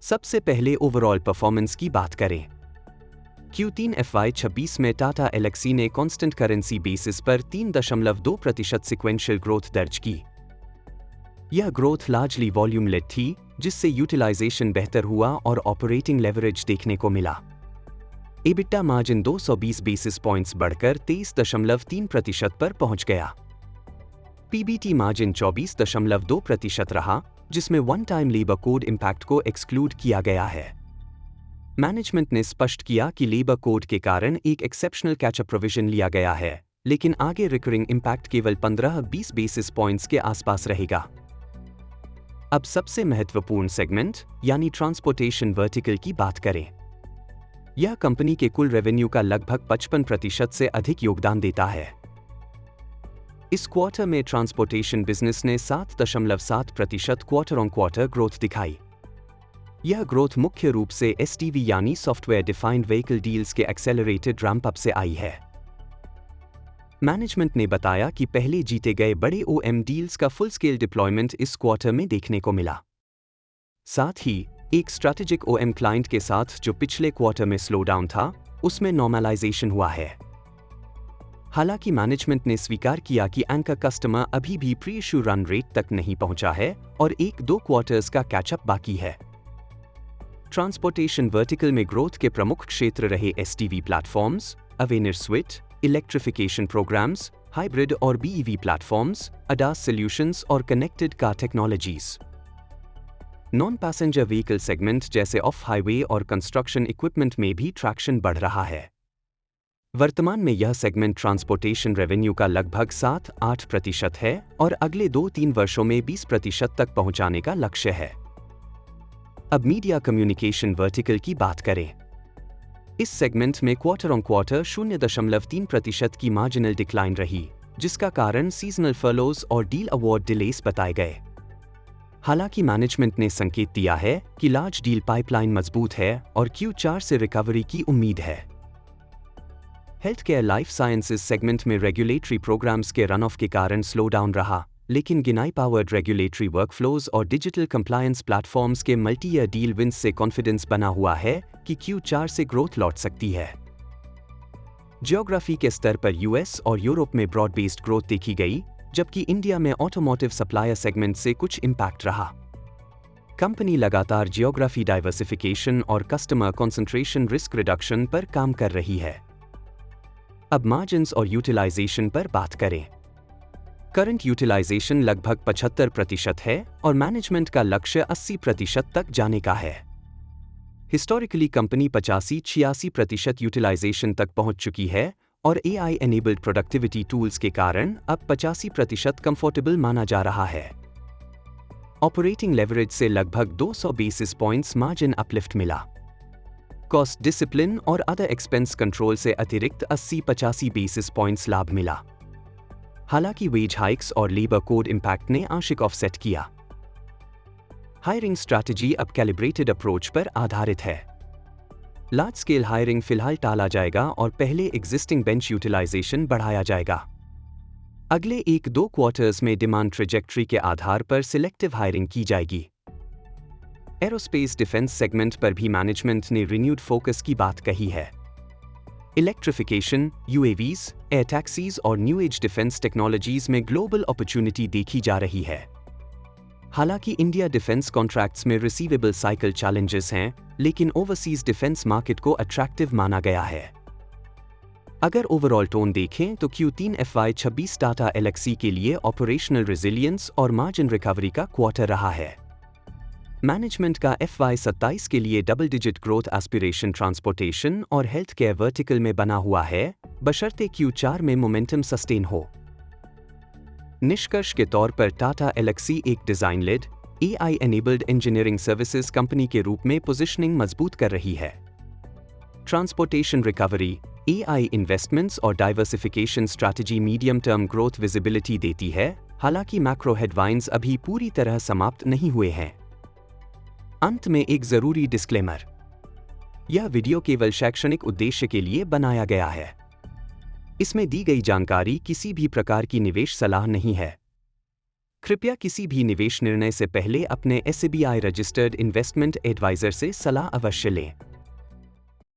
सबसे पहले overall performance की बात करें। Q3 FY26 में टाटा एलेक्सी ने कांस्टेंट करेंसी बेसिस पर 3.2% सिक्वेंशियल ग्रोथ दर्ज की। यह ग्रोथ लार्जली वॉल्यूम लेड थी, जिससे यूटिलाइजेशन बेहतर हुआ और ऑपरेटिंग लेवरेज देखने को मिला। एबिटा मार्जिन 220 बेसिस पॉइंट्स बढ़कर 23.3% पर पहुंच गया। पीबीटी मार्जिन 24.2% रहा, जिसमें one time labour code impact को एक्सक्लूड किया गया है। मैनेजमेंट ने स्पष्ट किया कि लेबर कोड के कारण एक एक्सेप्शनल कैचअप प्रोविजन लिया गया है, लेकिन आगे रिकरिंग इंपैक्ट केवल 15-20 बेसिस पॉइंट्स के आसपास रहेगा। अब सबसे महत्वपूर्ण सेगमेंट यानी ट्रांसपोर्टेशन वर्टिकल की बात करें। यह कंपनी के कुल रेवेन्यू का लगभग 55% से अधिक योगदान देता है। इस क्वार्टर में ट्रांसपोर्टेशन बिजनेस ने 7.7% क्वार्टर ऑन क्वार्टर ग्रोथ दिखाई। यह ग्रोथ मुख्य रूप से एसडीवी यानी सॉफ्टवेयर डिफाइंड व्हीकल डील्स के एक्सेलरेटेड रैंप अप से आई है। मैनेजमेंट ने बताया कि पहले जीते गए बड़े ओएम डील्स का फुल स्केल डिप्लॉयमेंट इस क्वार्टर में देखने को मिला। साथ ही एक स्ट्रैटेजिक ओएम क्लाइंट के साथ जो पिछले क्वार्टर में स्लो डाउन था, उसमें नॉर्मलाइजेशन हुआ है। हालांकि मैनेजमेंट ने स्वीकार किया कि एंकर कस्टमर अभी भी प्री इशू रन रेट तक नहीं पहुंचा है और 1-2 क्वार्टर्स का कैचअप बाकी है। ट्रांसपोर्टेशन वर्टिकल में ग्रोथ के प्रमुख क्षेत्र रहे एसटीवी प्लेटफॉर्म्स, अवेनिर स्विट, इलेक्ट्रिफिकेशन प्रोग्राम्स, हाइब्रिड और बीईवी प्लेटफॉर्म्स, अडास सॉल्यूशंस और connected car technologies. Non passenger vehicle segment जैसे ऑफ हाईवे और कंस्ट्रक्शन इक्विपमेंट में भी ट्रैक्शन बढ़ रहा है। वर्तमान में यह सेगमेंट ट्रांसपोर्टेशन रेवेन्यू का लगभग 7-8% है और अगले 2-3 वर्षों में 20% तक पहुंचाने का लक्ष्य है। अब मीडिया कम्युनिकेशन वर्टिकल की बात करें। इस सेगमेंट में क्वार्टर ऑन क्वार्टर 0.3% की मार्जिनल डिक्लाइन रही, जिसका कारण सीजनल फर्लोज और डील अवार्ड डिलेस बताए गए। हालांकि मैनेजमेंट ने संकेत दिया है कि लार्ज डील पाइपलाइन मजबूत है और Q4 से रिकवरी की उम्मीद है। Health care life sciences segment में रेगुलेटरी प्रोग्राम्स के रन ऑफ के कारण स्लो डाउन रहा, लेकिन गिनाई पावर्ड रेगुलेटरी वर्कफ्लोज और डिजिटल कंप्लायंस प्लेटफॉर्म्स के मल्टी ईयर डील विंस से कॉन्फिडेंस बना हुआ है कि Q4 से ग्रोथ लौट सकती है। जियोग्राफी के स्तर पर यूएस और यूरोप में ब्रॉड बेस्ड ग्रोथ देखी गई, जबकि इंडिया में ऑटोमोटिव सप्लायर सेगमेंट से कुछ इंपैक्ट रहा। कंपनी लगातार जियोग्राफी डाइवर्सिफिकेशन और कस्टमर कंसंट्रेशन रिस्क रिडक्शन पर काम कर रही है। अब मार्जिन्स और यूटिलाइजेशन पर बात करें। करंट यूटिलाइजेशन लगभग 75% है और मैनेजमेंट का लक्ष्य 80% तक जाने का है। हिस्टोरिकली कंपनी 85-86% यूटिलाइजेशन तक पहुंच चुकी है और AI एनेबल्ड प्रोडक्टिविटी टूल्स के कारण अब 85% कंफर्टेबल माना जा रहा है। ऑपरेटिंग लेवरेज से लगभग 200 बेसिस पॉइंट्स मार्जिन अपलिफ्ट मिला। कॉस्ट डिसिप्लिन और अदर एक्सपेंस कंट्रोल से अतिरिक्त 80-85 बेसिस पॉइंट्स लाभ मिला। हालांकि वेज हाइक्स और लेबर कोड इंपैक्ट ने आंशिक ऑफसेट किया। हायरिंग स्ट्रैटेजी अब कैलिब्रेटेड अप्रोच पर आधारित है। लार्ज स्केल हायरिंग फिलहाल टाला जाएगा और पहले एग्जिस्टिंग बेंच यूटिलाइजेशन बढ़ाया जाएगा। अगले 1-2 क्वार्टर्स में डिमांड ट्रेजेक्ट्री के आधार पर सिलेक्टिव हायरिंग की जाएगी। एरोस्पेस डिफेंस सेगमेंट पर भी मैनेजमेंट ने रिन्यूड फोकस की बात कही है। इलेक्ट्रिफिकेशन, यूएवीज, एयर टैक्सीज और न्यू एज डिफेंस टेक्नोलॉजीज में ग्लोबल अपॉर्चुनिटी देखी जा रही है। हालांकि इंडिया डिफेंस कॉन्ट्रैक्ट्स में रिसीवेबल साइकिल चैलेंजेस हैं, लेकिन ओवरसीज डिफेंस मार्केट को अट्रैक्टिव माना गया है। अगर ओवरऑल टोन देखें तो Q3 FY26 टाटा एलेक्सी के लिए ऑपरेशनल रेजिलियंस और मार्जिन रिकवरी का क्वार्टर रहा है। मैनेजमेंट का FY27 के लिए double digit growth aspiration transportation और हेल्थ केयर वर्टिकल में बना हुआ है, बशर्ते Q4 में मोमेंटम सस्टेन हो। निष्कर्ष के तौर पर टाटा एलेक्सी एक design led, AI enabled engineering services company के रूप में पोजीशनिंग मजबूत कर रही है। ट्रांसपोर्टेशन रिकवरी, AI इन्वेस्टमेंट्स और diversification strategy medium term growth visibility देती है, हालांकि मैक्रो हेडवाइंस अभी पूरी तरह समाप्त नहीं हुए हैं। अंत में एक जरूरी डिस्क्लेमर। यह वीडियो केवल शैक्षणिक उद्देश्य के लिए बनाया गया है। इसमें दी गई जानकारी किसी भी प्रकार की निवेश सलाह नहीं है। कृपया किसी भी निवेश निर्णय से पहले अपने SBI रजिस्टर्ड इन्वेस्टमेंट एडवाइजर से सलाह अवश्य लें।